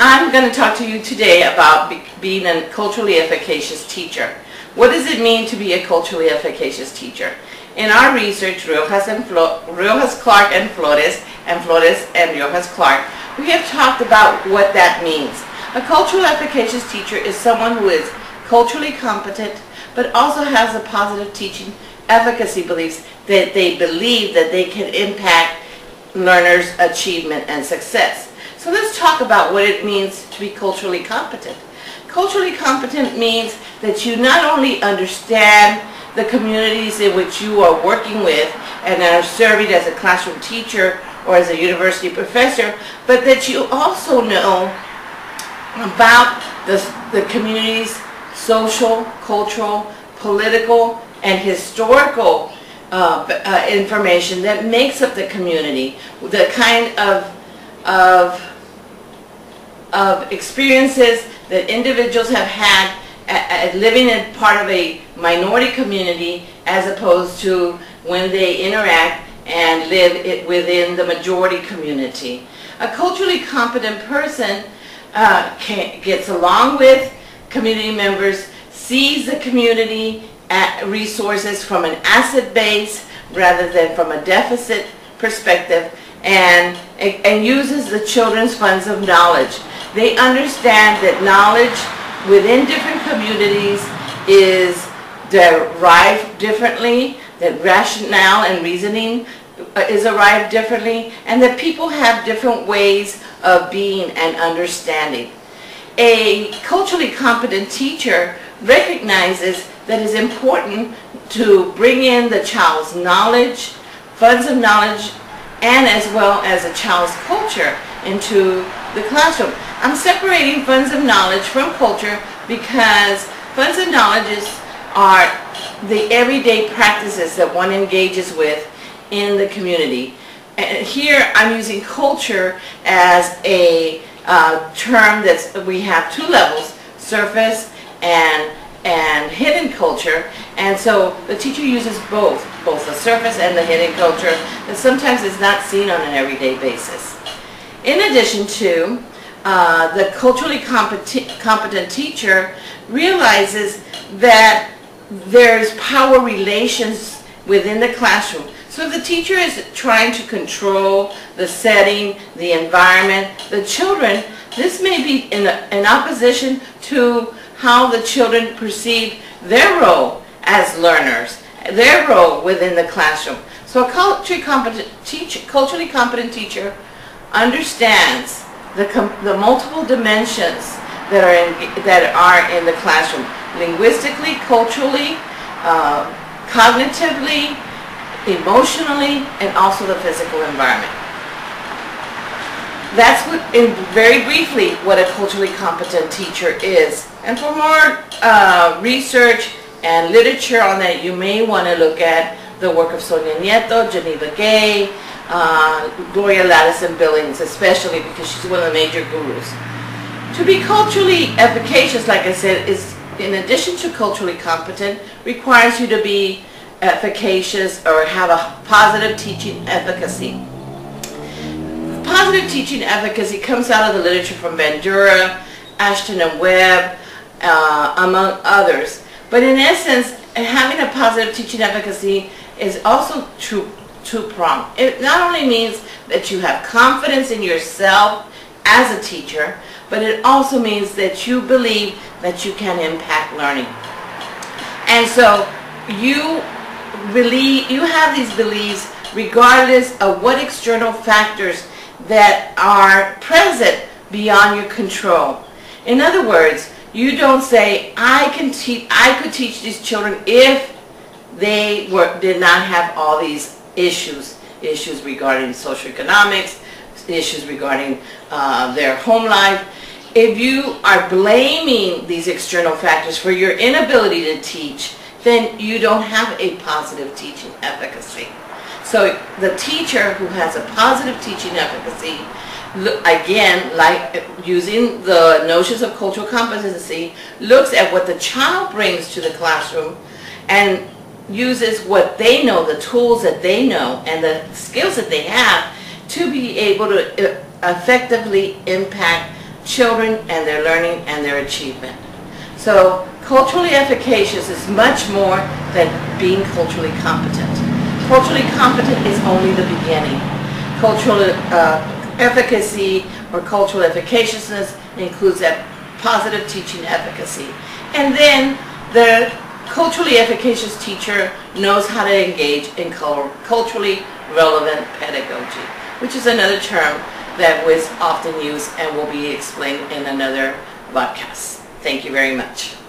I'm going to talk to you today about being a culturally efficacious teacher. What does it mean to be a culturally efficacious teacher? In our research, Riojas Clark and Flores and Riojas Clark, we have talked about what that means. A culturally efficacious teacher is someone who is culturally competent, but also has a positive teaching efficacy beliefs that they believe that they can impact learners' achievement and success. So let's talk about what it means to be culturally competent. Culturally competent means that you not only understand the communities in which you are working with and are serving as a classroom teacher or as a university professor, but that you also know about the community's social, cultural, political, and historical information that makes up the community, the kind of experiences that individuals have had living in part of a minority community as opposed to when they interact and live within the majority community. A culturally competent person gets along with community members, sees the community resources from an asset base rather than from a deficit perspective, and uses the children's funds of knowledge. They understand that knowledge within different communities is derived differently, that rationale and reasoning is arrived differently, and that people have different ways of being and understanding. A culturally competent teacher recognizes that it's important to bring in the child's knowledge, funds of knowledge, and as well as a child's culture into the classroom. I'm separating funds of knowledge from culture because funds of knowledge are the everyday practices that one engages with in the community. And here I'm using culture as a term we have two levels, surface and hidden culture, and so the teacher uses both the surface and the hidden culture that sometimes is not seen on an everyday basis. In addition to, the culturally competent teacher realizes that there's power relations within the classroom. So if the teacher is trying to control the setting, the environment, the children, this may be in opposition to how the children perceive their role as learners, their role within the classroom. So a culturally competent teacher understands the multiple dimensions that are in the classroom, linguistically, culturally, cognitively, emotionally, and also the physical environment. That's very briefly what a culturally competent teacher is. And for more research and literature on that, you may want to look at the work of Sonia Nieto, Geneva Gay, Gloria Ladison Billings, especially because she's one of the major gurus. To be culturally efficacious, like I said, is in addition to culturally competent, requires you to be efficacious or have a positive teaching efficacy. Positive teaching efficacy comes out of the literature from Bandura, Ashton and Webb, among others. But in essence, having a positive teaching efficacy is also two-pronged. It not only means that you have confidence in yourself as a teacher, but it also means that you believe that you can impact learning. And so you have these beliefs regardless of what external factors that are present beyond your control. In other words, you don't say, I could teach these children if they did not have all these issues regarding socioeconomics, issues regarding their home life. If you are blaming these external factors for your inability to teach, then you don't have a positive teaching efficacy. So the teacher who has a positive teaching efficacy, again, like using the notions of cultural competency, looks at what the child brings to the classroom and uses what they know, the tools that they know, and the skills that they have to be able to effectively impact children and their learning and their achievement. So culturally efficacious is much more than being culturally competent. Culturally competent is only the beginning. Cultural efficacy or cultural efficaciousness includes that positive teaching efficacy. And then the culturally efficacious teacher knows how to engage in culturally relevant pedagogy, which is another term that was often used and will be explained in another podcast. Thank you very much.